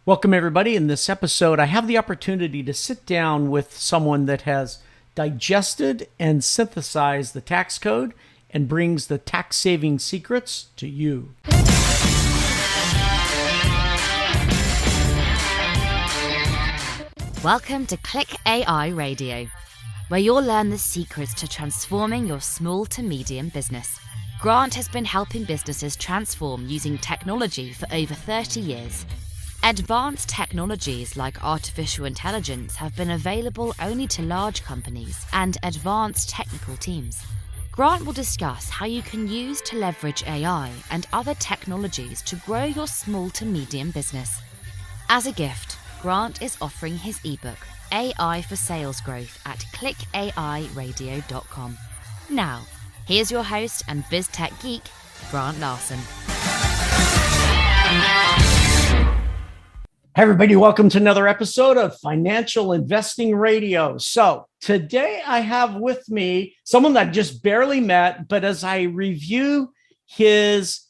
Welcome, everybody. In this episode, I have the opportunity to sit down with someone that has digested and synthesized the tax code and brings the tax saving secrets to you. Welcome to Click AI Radio, where you'll learn the secrets to transforming your small to medium business. Grant has been helping businesses transform using technology for over 30 years. Advanced technologies like artificial intelligence have been available only to large companies and advanced technical teams. Grant will discuss how you can use to leverage AI and other technologies to grow your small to medium business. As a gift, Grant is offering his ebook, AI for Sales Growth, at clickairadio.com. Now, here's your host and BizTech geek, Grant Larson. Hey, everybody, welcome to another episode of Financial Investing Radio. So today I have with me someone that I just barely met, but as I review his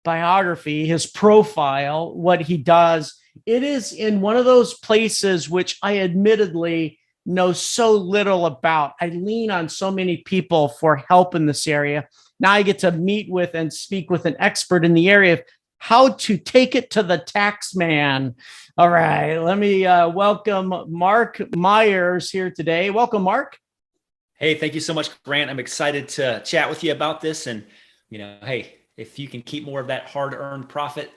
biography, his profile, what he does, it is in one of those places which I admittedly know so little about. I lean on so many people for help in this area. Now I get to meet with and speak with an expert in the area of how to take it to the tax man. All right, let me welcome Mark Meyers here today. Welcome, Mark. Hey, thank you so much, Grant. I'm excited to chat with you about this. And, hey, if you can keep more of that hard-earned profit,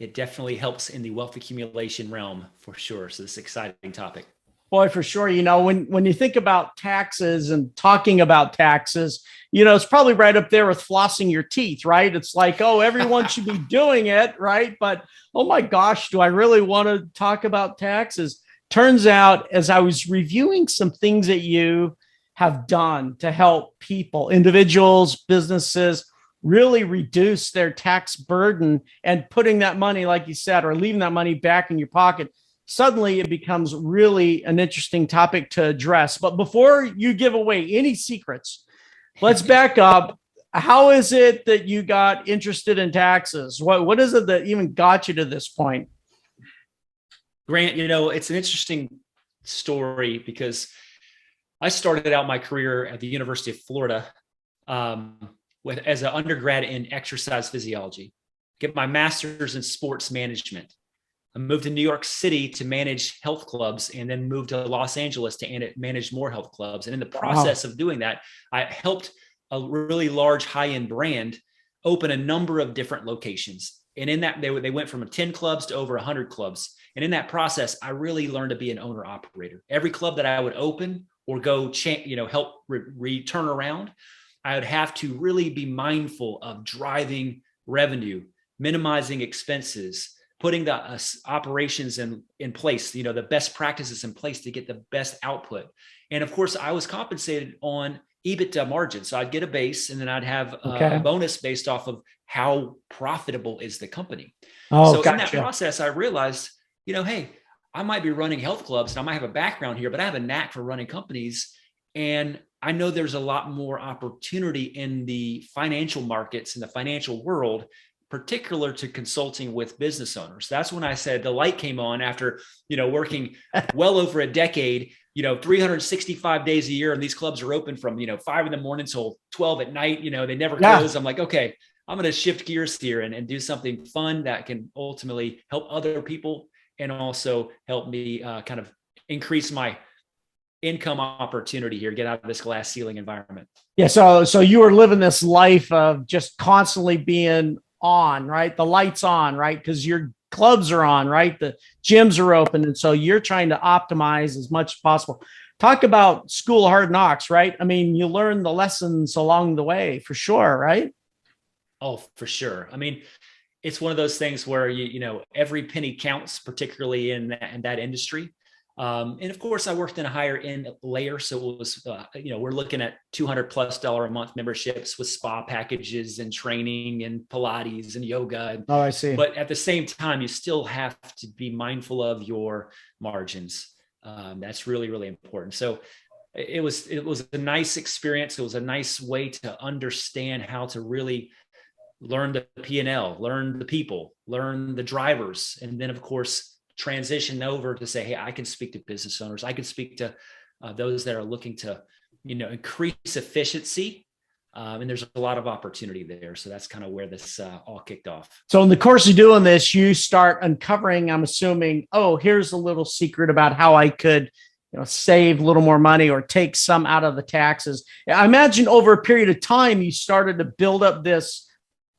it definitely helps in the wealth accumulation realm for sure. So this is an exciting topic. Boy, for sure. When you think about taxes and talking about taxes, it's probably right up there with flossing your teeth, right? It's like, oh, everyone should be doing it, right? But, oh my gosh, do I really want to talk about taxes? Turns out, as I was reviewing some things that you have done to help people, individuals, businesses, really reduce their tax burden and putting that money, like you said, or leaving that money back in your pocket, suddenly it becomes really an interesting topic to address. But before you give away any secrets, let's back up. How is it that you got interested in taxes? What is it that even got you to this point? Grant, it's an interesting story because I started out my career at the University of Florida as an undergrad in exercise physiology, get my master's in sports management. I moved to New York City to manage health clubs and then moved to Los Angeles to manage more health clubs. And in the process of doing that, I helped a really large high-end brand open a number of different locations. And in that, they went from 10 clubs to over 100 clubs. And in that process, I really learned to be an owner operator. Every club that I would open or go, help turn around, I would have to really be mindful of driving revenue, minimizing expenses, putting the operations in place, the best practices in place to get the best output. And of course, I was compensated on EBITDA margin. So I'd get a base and then I'd have a bonus based off of how profitable is the company. So in that process, I realized, hey, I might be running health clubs and I might have a background here, but I have a knack for running companies. And I know there's a lot more opportunity in the financial markets, in the financial world, particular to consulting with business owners. That's when I said the light came on after, working well over a decade, 365 days a year. And these clubs are open from, 5 in the morning till 12 at night. They never close. I'm like, okay, I'm going to shift gears here and do something fun that can ultimately help other people and also help me kind of increase my income opportunity here, get out of this glass ceiling environment. Yeah. So you were living this life of just constantly being on, right? The lights on, right? Because your clubs are on, right? The gyms are open. And so you're trying to optimize as much as possible. Talk about school of hard knocks, right? I mean, you learn the lessons along the way for sure, right? Oh, for sure. I mean, it's one of those things where every penny counts, particularly in that industry. And of course, I worked in a higher end layer. So it was, we're looking at $200+ a month memberships with spa packages and training and Pilates and yoga. Oh, I see. But at the same time, you still have to be mindful of your margins. That's really, really important. So it was a nice experience. It was a nice way to understand how to really learn the P&L, learn the people, learn the drivers, and then of course transition over to say, hey, I can speak to business owners. I can speak to those that are looking to, increase efficiency. And there's a lot of opportunity there. So that's kind of where this all kicked off. So in the course of doing this, you start uncovering, I'm assuming, oh, here's a little secret about how I could, save a little more money or take some out of the taxes. I imagine over a period of time, you started to build up this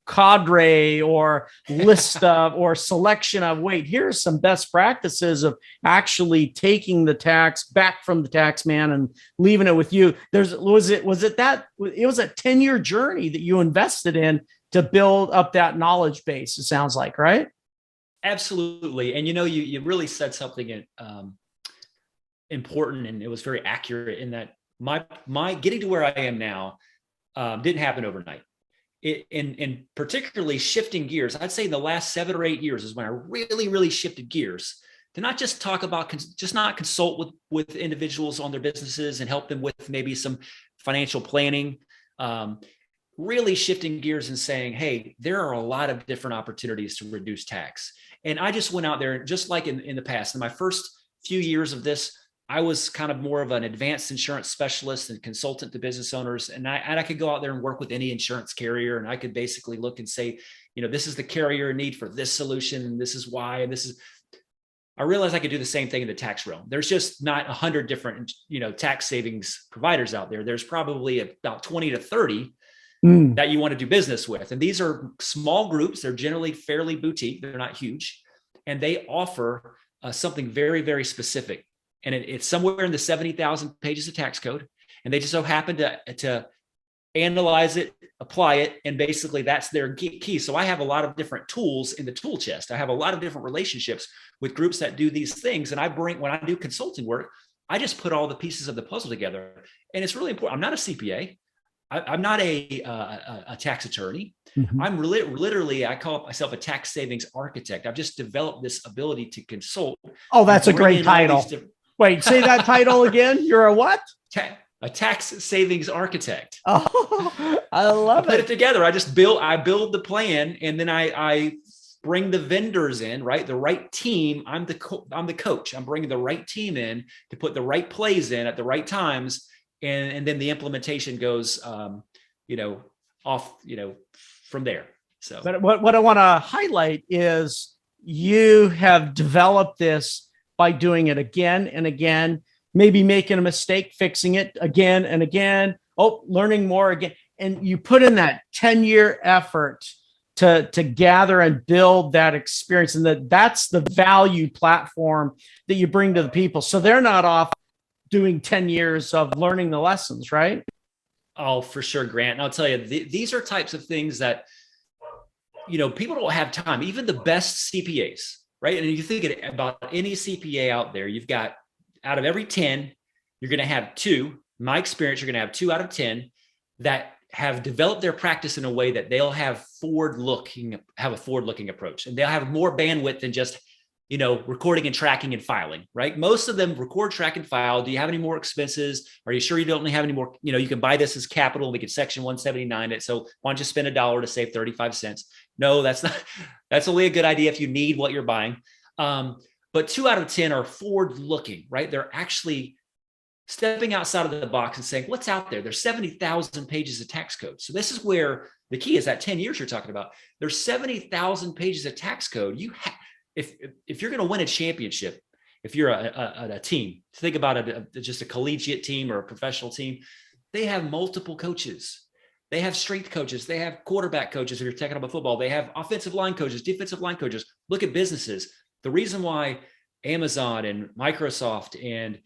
cadre or list of or selection of, wait, here's some best practices of actually taking the tax back from the tax man and leaving it with you. Was it a 10-year journey that you invested in to build up that knowledge base, it sounds like, right? Absolutely. And you really said something important, and it was very accurate in that my getting to where I am now didn't happen overnight. And particularly shifting gears, I'd say in the last 7 or 8 years is when I really, really shifted gears to not just talk about, just not consult with individuals on their businesses and help them with maybe some financial planning, really shifting gears and saying, hey, there are a lot of different opportunities to reduce tax. And I just went out there, just like in the past, in my first few years of this, I was kind of more of an advanced insurance specialist and consultant to business owners. And I could go out there and work with any insurance carrier. And I could basically look and say, this is the carrier need for this solution. And this is why, and I realized I could do the same thing in the tax realm. There's just not 100 different, tax savings providers out there. There's probably about 20 to 30 that you want to do business with. And these are small groups. They're generally fairly boutique. They're not huge. And they offer something very, very specific. And it's somewhere in the 70,000 pages of tax code. And they just so happen to analyze it, apply it. And basically that's their key. So I have a lot of different tools in the tool chest. I have a lot of different relationships with groups that do these things. And when I do consulting work, I just put all the pieces of the puzzle together. And it's really important. I'm not a CPA. I'm not a tax attorney. Mm-hmm. I'm literally, I call myself a tax savings architect. I've just developed this ability to consult. Oh, that's a great title. Wait, say that title again. You're a what? A tax savings architect. Oh, I love it. Put it together. I build the plan, and then I bring the vendors in, right? The right team. I'm the coach. I'm bringing the right team in to put the right plays in at the right times. And then the implementation goes, off, from there. So, but what I want to highlight is you have developed this by doing it again and again, maybe making a mistake, fixing it again and again. Oh, learning more again. And you put in that 10-year effort to gather and build that experience. And that's the value platform that you bring to the people. So they're not off doing 10 years of learning the lessons, right? Oh, for sure, Grant. And I'll tell you, these are types of things that, people don't have time, even the best CPAs, right? And you think about any CPA out there, you've got out of every 10, you're going to have 2, in my experience, you're going to have 2 out of 10 that have developed their practice in a way that they'll have a forward-looking approach. And they'll have more bandwidth than just, recording and tracking and filing, right? Most of them record, track, and file. Do you have any more expenses? Are you sure you don't have any more? You can buy this as capital and we can section 179 it. So why don't you spend $1 to save 35 cents? No, that's only a good idea if you need what you're buying. But 2 out of 10 are forward looking, right? They're actually stepping outside of the box and saying, what's out there? There's 70,000 pages of tax code. So this is where the key is, that 10 years you're talking about. There's 70,000 pages of tax code. If you're going to win a championship, if you're a team, think about just a collegiate team or a professional team, they have multiple coaches. They have strength coaches. They have quarterback coaches if you're talking about football. They have offensive line coaches, defensive line coaches. Look at businesses. The reason why Amazon and Microsoft and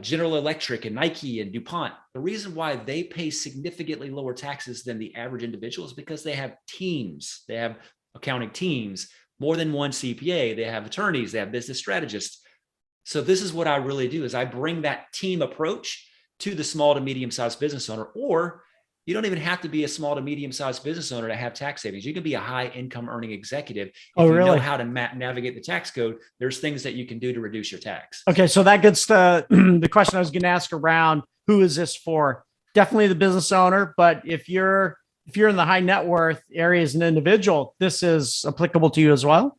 General Electric and Nike and DuPont, the reason why they pay significantly lower taxes than the average individual is because they have teams. They have accounting teams, more than one CPA. They have attorneys. They have business strategists. So this is what I really do is I bring that team approach to the small to medium-sized business owner, or you don't even have to be a small to medium-sized business owner to have tax savings. You can be a high income earning executive. If you know how to navigate the tax code, there's things that you can do to reduce your tax. Okay. So that gets to the question I was going to ask around, who is this for? Definitely the business owner. But if you're in the high net worth area as an individual, this is applicable to you as well.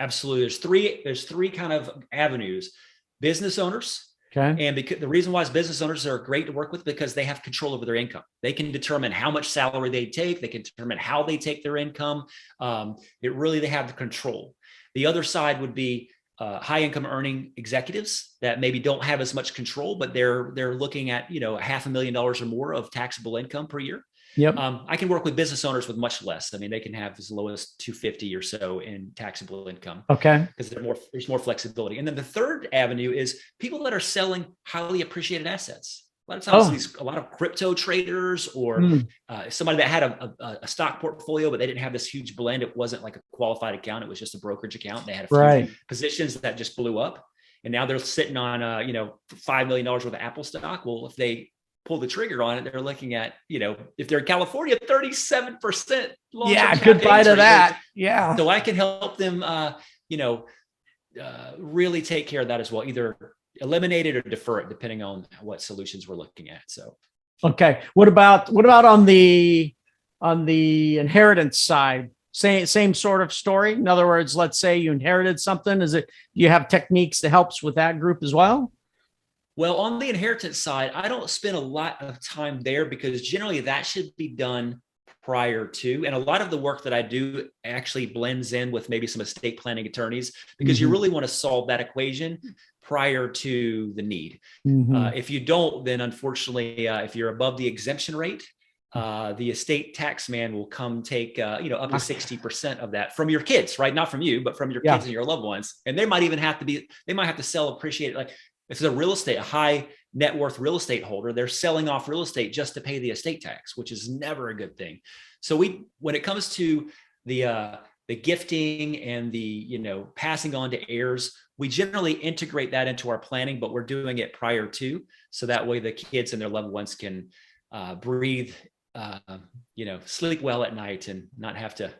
Absolutely. There's three kind of avenues. Business owners. Okay. And because the reason why business owners are great to work with, because they have control over their income. They can determine how much salary they take. They can determine how they take their income. They have the control. The other side would be high income earning executives that maybe don't have as much control, but they're looking at, $500,000 or more of taxable income per year. Yep. I can work with business owners with much less. I mean, they can have as low as 250 or so in taxable income. Okay. Because there's more flexibility. And then the third avenue is people that are selling highly appreciated assets. A lot of times, a lot of crypto traders or somebody that had a stock portfolio, but they didn't have this huge blend. It wasn't like a qualified account. It was just a brokerage account. They had a few positions that just blew up. And now they're sitting on, $5 million worth of Apple stock. Well, if they pull the trigger on it, they're looking at, if they're in California, 37%. Yeah, good buy to that. Yeah. So I can help them, really take care of that as well. Either eliminate it or defer it, depending on what solutions we're looking at. So, okay. What about on the inheritance side? Same sort of story. In other words, let's say you inherited something. Do you have techniques that helps with that group as well? Well, on the inheritance side, I don't spend a lot of time there because generally that should be done prior to. And a lot of the work that I do actually blends in with maybe some estate planning attorneys because you really want to solve that equation prior to the need. If you don't, then unfortunately, if you're above the exemption rate, the estate tax man will come take, up to 60% of that from your kids, right? Not from you, but from your kids and your loved ones. And they might have to sell appreciated, like, if it's a high net worth real estate holder, they're selling off real estate just to pay the estate tax, which is never a good thing. So when it comes to the gifting and the, passing on to heirs, we generally integrate that into our planning, but we're doing it prior to, so that way the kids and their loved ones can breathe, sleep well at night and not have to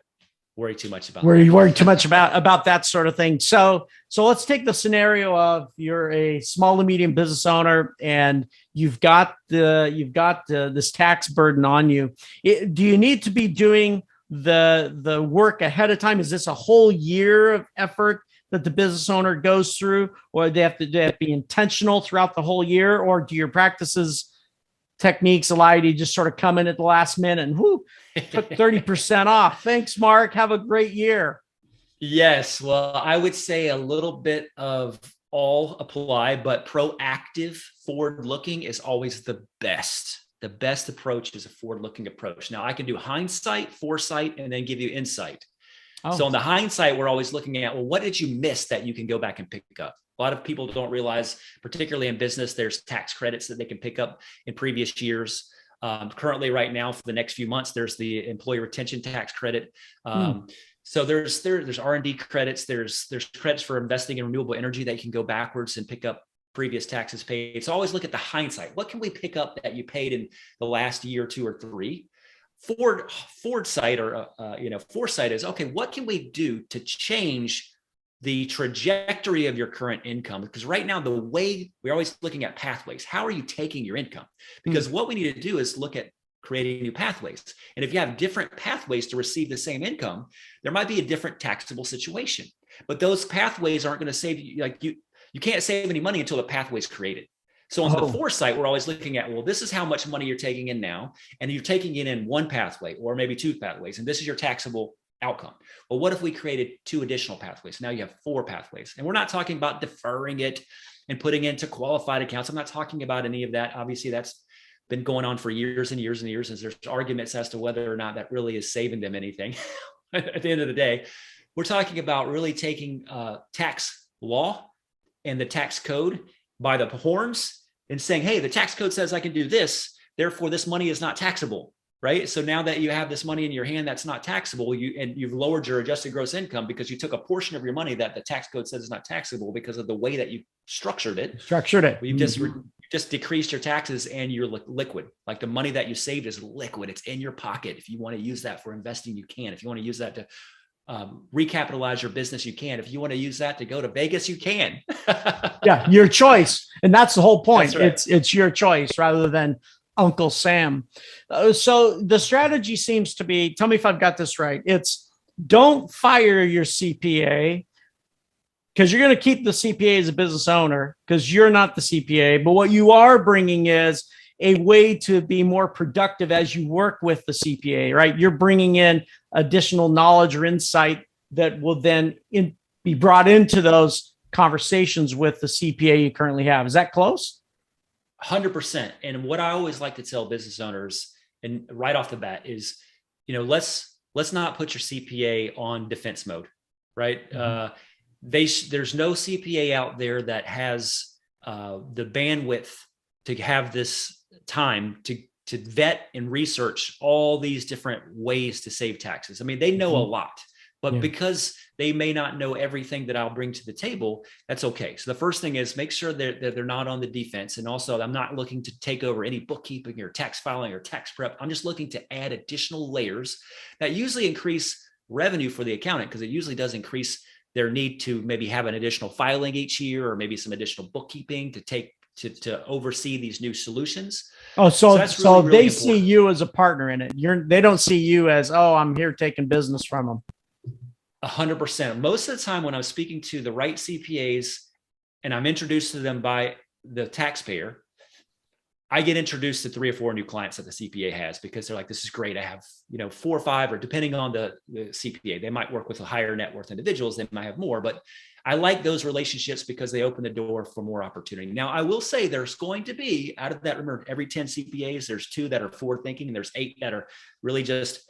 worry too much about about that sort of thing. So let's take the scenario of you're a small to medium business owner and you've got this tax burden on you. Do you need to be doing the work ahead of time? Is this a whole year of effort that the business owner goes through, or do they have to be intentional throughout the whole year, or do your practices techniques allow you to just sort of come in at the last minute and took 30% off? Thanks, Mark. Have a great year. Yes. Well, I would say a little bit of all apply, but proactive forward looking is always the best. The best approach is a forward looking approach. Now I can do hindsight, foresight, and then give you insight. So on the hindsight, we're always looking at, well, what did you miss that you can go back and pick up? A lot of people don't realize, particularly in business, there's tax credits that they can pick up in previous years. Currently, right now, for the next few months, there's the employee retention tax credit. So there's R&D credits. There's credits for investing in renewable energy that you can go backwards and pick up previous taxes paid. So always look at the hindsight. What can we pick up that you paid in the last year, 2 or 3? Foresight is, okay, what can we do to change the trajectory of your current income? Because right now, the way we're always looking at pathways, how are you taking your income? Because what we need to do is look at creating new pathways. And if you have different pathways to receive the same income, there might be a different taxable situation, but those pathways aren't going to save you. Like you can't save any money until the pathway is created. So on the foresight, we're always looking at, well, this is how much money you're taking in now, and you're taking it in one pathway or maybe 2 pathways, and this is your taxable outcome. Well, what if we created 2 additional pathways? Now you have 4 pathways, and we're not talking about deferring it and putting into qualified accounts. I'm not talking about any of that. Obviously, that's been going on for years and years and years, and there's arguments as to whether or not that really is saving them anything. At the end of the day, we're talking about really taking tax law and the tax code by the horns and saying, hey, the tax code says I can do this, therefore this money is not taxable, right? So now that you have this money in your hand that's not taxable, you've lowered your adjusted gross income because you took a portion of your money that the tax code says is not taxable because of the way that you structured it. You've just decreased your taxes and you're liquid. Like the money that you saved is liquid. It's in your pocket. If you want to use that for investing, you can. If you want to use that to recapitalize your business, you can. If you want to use that to go to Vegas, you can. Yeah, your choice. And that's the whole point. Right. It's your choice rather than Uncle Sam. So the strategy seems to be, tell me if I've got this right. It's don't fire your CPA, because you're going to keep the CPA as a business owner because you're not the CPA. But what you are bringing is a way to be more productive as you work with the CPA, right? You're bringing in additional knowledge or insight that will then be brought into those conversations with the CPA you currently have. Is that close? 100%. And what I always like to tell business owners, and right off the bat, is, let's not put your CPA on defense mode, right? Mm-hmm. There's no CPA out there that has the bandwidth to have this time to vet and research all these different ways to save taxes. I mean, they know a lot, but because they may not know everything that I'll bring to the table, that's okay. So the first thing is make sure that they're not on the defense. And also, I'm not looking to take over any bookkeeping or tax filing or tax prep. I'm just looking to add additional layers that usually increase revenue for the accountant, because it usually does increase their need to maybe have an additional filing each year, or maybe some additional bookkeeping to oversee these new solutions. Oh, so that's really, really they important. see you as a partner in it. They don't see you as, oh, I'm here taking business from them. 100%. Most of the time when I'm speaking to the right CPAs and I'm introduced to them by the taxpayer, I get introduced to 3 or 4 new clients that the CPA has, because they're like, this is great. I have, 4 or 5, or depending on the CPA, they might work with a higher net worth individuals. They might have more, but I like those relationships because they open the door for more opportunity. Now, I will say there's going to be, out of that, remember, every 10 CPAs, there's 2 that are forward thinking, and there's 8 that are really just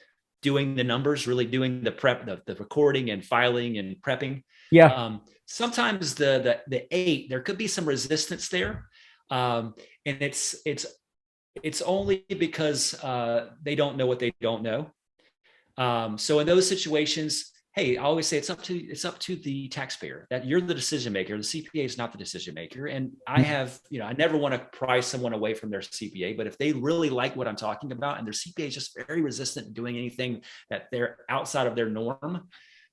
doing the numbers, really doing the prep, the recording and filing and prepping. Yeah. Sometimes the 8, there could be some resistance there. And it's only because they don't know what they don't know. So in those situations, hey, I always say it's up to the taxpayer, that you're the decision maker. The CPA is not the decision maker. And I have, I never want to pry someone away from their CPA, but if they really like what I'm talking about and their CPA is just very resistant to doing anything that they're outside of their norm,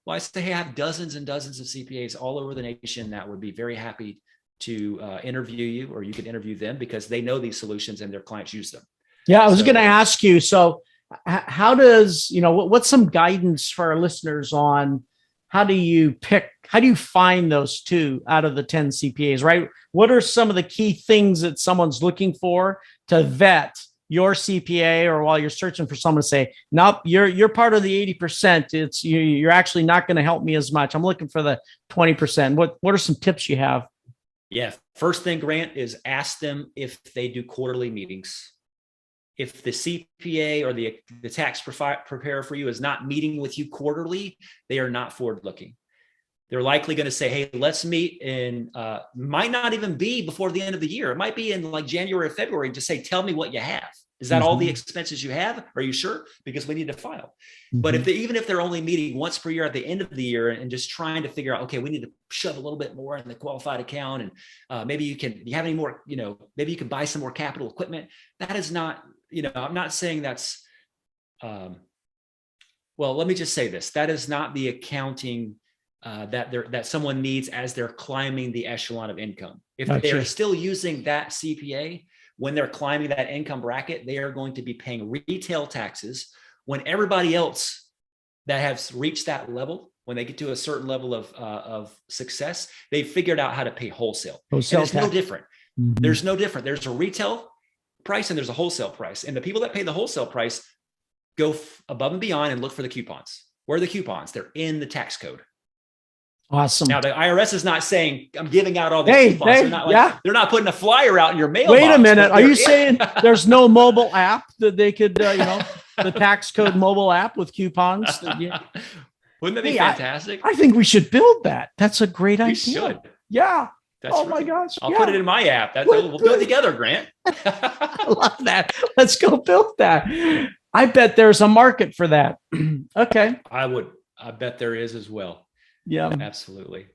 well, I say, hey, I have dozens and dozens of CPAs all over the nation that would be very happy to interview you, or you could interview them, because they know these solutions and their clients use them. Yeah, I was going to ask you. So how does, what's some guidance for our listeners on how do you find those 2 out of the 10 CPAs, right? What are some of the key things that someone's looking for to vet your CPA, or while you're searching for someone to say, nope, you're part of the 80%. It's you're actually not going to help me as much. I'm looking for the 20%. What are some tips you have? Yeah. First thing, Grant, is ask them if they do quarterly meetings. If the CPA or the tax preparer for you is not meeting with you quarterly, they are not forward looking. They're likely going to say, hey, let's meet in, might not even be before the end of the year. It might be in like January or February, to say, tell me what you have. Is that all the expenses you have? Are you sure? Because we need to file. But even if they're only meeting once per year at the end of the year and just trying to figure out, okay, we need to shove a little bit more in the qualified account, and maybe you have any more, maybe you can buy some more capital equipment. That is not, I'm not saying that's, well, let me just say this. That is not the accounting that someone needs as they're climbing the echelon of income. If they're still using that CPA, when they're climbing that income bracket, they are going to be paying retail taxes, when everybody else that has reached that level, when they get to a certain level of success, they've figured out how to pay wholesale. And it's no different. There's no different. There's a retail price and there's a wholesale price. And the people that pay the wholesale price go above and beyond and look for the coupons. Where are the coupons? They're in the tax code. Awesome. Now the IRS is not saying I'm giving out all these coupons. They're not putting a flyer out in your mailbox. Wait a minute. Are you saying there's no mobile app that they could, the tax code mobile app with coupons? Wouldn't that be fantastic? I think we should build that. That's a great idea. We should. Yeah. That's my gosh. I'll put it in my app. We'll do it together, Grant. I love that. Let's go build that. I bet there's a market for that. Okay. I bet there is as well. Yeah, absolutely.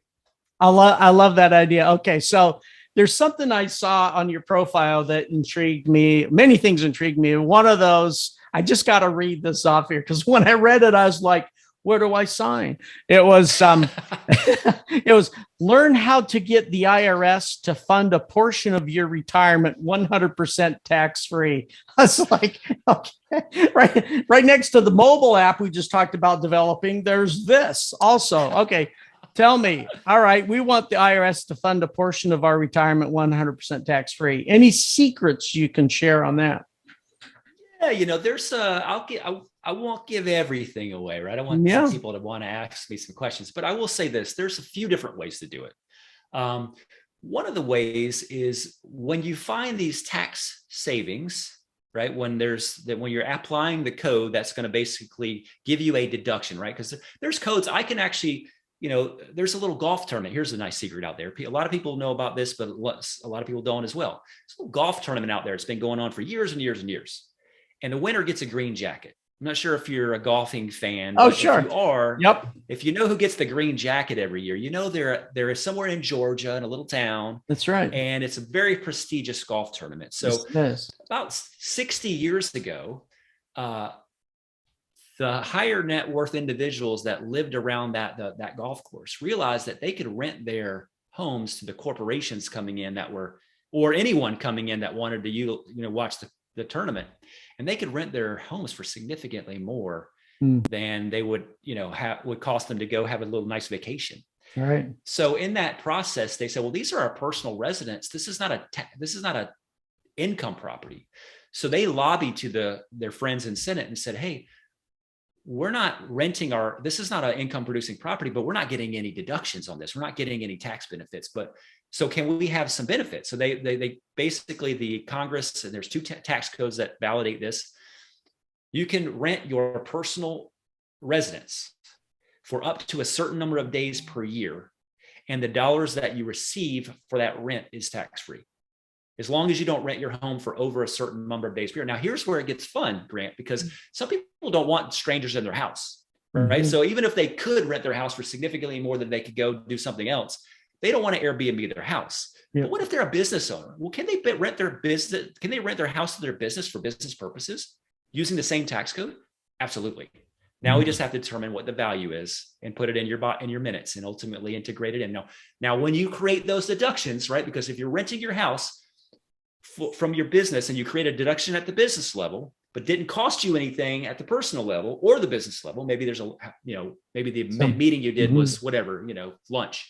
I love that idea. Okay. So there's something I saw on your profile that intrigued me. Many things intrigued me. One of those, I just got to read this off here, because when I read it, I was like, where do I sign? It was, it was learn how to get the IRS to fund a portion of your retirement 100% tax-free. I was like, okay, right next to the mobile app we just talked about developing, there's this also. Okay. Tell me. All right. We want the IRS to fund a portion of our retirement 100% tax free. Any secrets you can share on that? Yeah, there's I won't give everything away, right? I want some people to want to ask me some questions, but I will say this: there's a few different ways to do it. One of the ways is when you find these tax savings, right? When you're applying the code, that's going to basically give you a deduction, right? Because there's codes I can actually, there's a little golf tournament. Here's a nice secret out there. A lot of people know about this, but a lot of people don't as well. There's a little golf tournament out there. It's been going on for years and years and years. And the winner gets a green jacket. I'm not sure if you're a golfing fan. Oh, sure. If you are, yep. If you know who gets the green jacket every year, there is somewhere in Georgia in a little town. That's right. And it's a very prestigious golf tournament. So about 60 years ago, the higher net worth individuals that lived around that golf course realized that they could rent their homes to the corporations coming in or anyone coming in that wanted to watch the tournament, and they could rent their homes for significantly more than they would would cost them to go have a little nice vacation. All right. So in that process, they said, well, these are our personal residents. This is not a income property. So they lobbied to their friends in Senate and said, hey, we're not renting this is not an income producing property, but we're not getting any deductions on this. We're not getting any tax benefits, so can we have some benefits? So they basically, the Congress, and there's two tax codes that validate this. You can rent your personal residence for up to a certain number of days per year. And the dollars that you receive for that rent is tax-free, as long as you don't rent your home for over a certain number of days per year. Now, here's where it gets fun, Grant, because some people don't want strangers in their house, right? So even if they could rent their house for significantly more than they could go do something else, they don't want to Airbnb their house. But what if they're a business owner? Well, can they rent their business? Can they rent their house to their business for business purposes using the same tax code? Absolutely. Now we just have to determine what the value is and put it in your minutes and ultimately integrate it in. Now, when you create those deductions, right? Because if you're renting your house from your business and you create a deduction at the business level, but didn't cost you anything at the personal level or the business level, maybe there's maybe the meeting you did was whatever, lunch.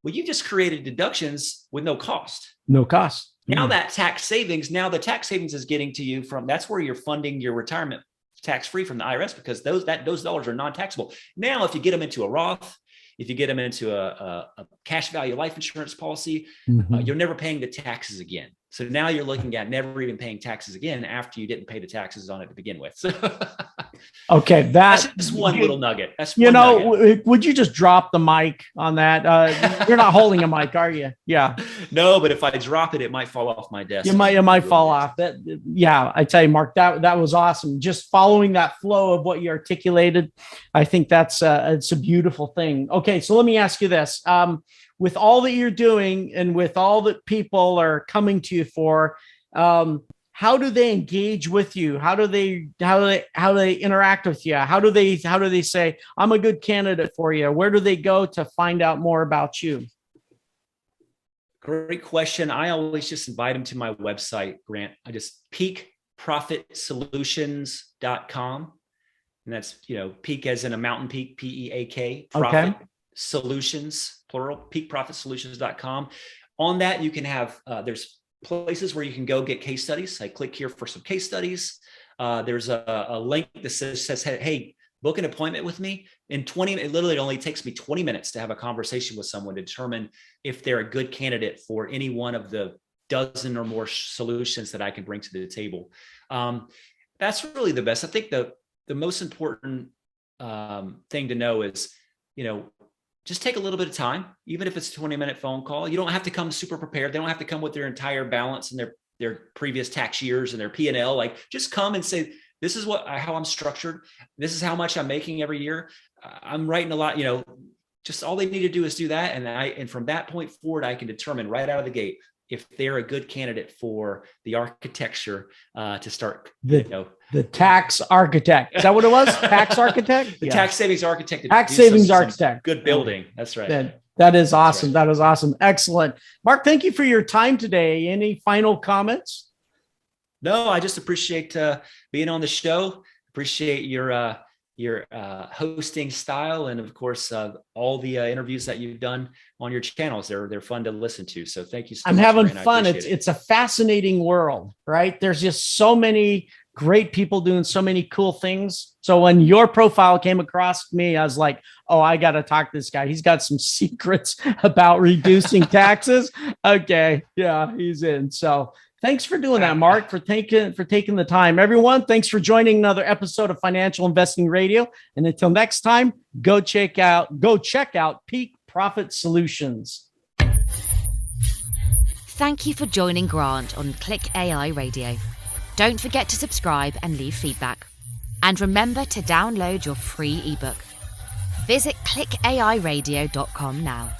Well, you just created deductions with no cost. No cost. Now the tax savings is getting to you that's where you're funding your retirement tax-free from the IRS, because those dollars are non-taxable. Now, if you get them into a Roth, if you get them into a cash value life insurance policy, you're never paying the taxes again. So now you're looking at never even paying taxes again after you didn't pay the taxes on it to begin with. So okay, that's just one little nugget. That's nugget. Would you just drop the mic on that? You're not holding a mic, are you? Yeah. No, but if I drop it, it might fall off my desk. It might fall off. I tell you, Mark, that was awesome. Just following that flow of what you articulated, I think it's a beautiful thing. Okay, so let me ask you this. With all that you're doing and with all that people are coming to you for, how do they engage with you? How do they interact with you? How do they say, I'm a good candidate for you? Where do they go to find out more about you? Great question. I always just invite them to my website, Grant. I just peakprofitsolutions.com. And that's, peak as in a mountain peak, PEAK, profit solutions, plural, peakprofitsolutions.com. On that, you can have, there's places where you can go get case studies. I click here for some case studies. There's a link that says, hey, book an appointment with me. It literally only takes me 20 minutes to have a conversation with someone to determine if they're a good candidate for any one of the dozen or more solutions that I can bring to the table. That's really the best. I think the most important thing to know is, just take a little bit of time, even if it's a 20-minute phone call. You don't have to come super prepared. They don't have to come with their entire balance and their previous tax years and their P&L. Like, just come and say, this is how I'm structured. This is how much I'm making every year. I'm writing a lot, just all they need to do is do that. And from that point forward, I can determine right out of the gate if they're a good candidate for the architecture to start, the tax architect. Is that what it was? Tax architect? The tax savings architect. Tax savings architect. Good building. That's right. That is awesome. That is awesome. Excellent. Mark, thank you for your time today. Any final comments? No, I just appreciate being on the show. Appreciate your your hosting style, and of course, all the interviews that you've done on your channels. They're fun to listen to. So thank you so I'm much. having Grant. fun. It's a fascinating world, right? There's just so many great people doing so many cool things. So when your profile came across me, I was like, oh, I got to talk to this guy. He's got some secrets about reducing taxes. Okay. Yeah, he's in. So thanks for doing that, Mark, for taking the time. Everyone, thanks for joining another episode of Financial Investing Radio. And until next time, go check out Peak Profit Solutions. Thank you for joining Grant on Click AI Radio. Don't forget to subscribe and leave feedback. And remember to download your free ebook. Visit clickairadio.com now.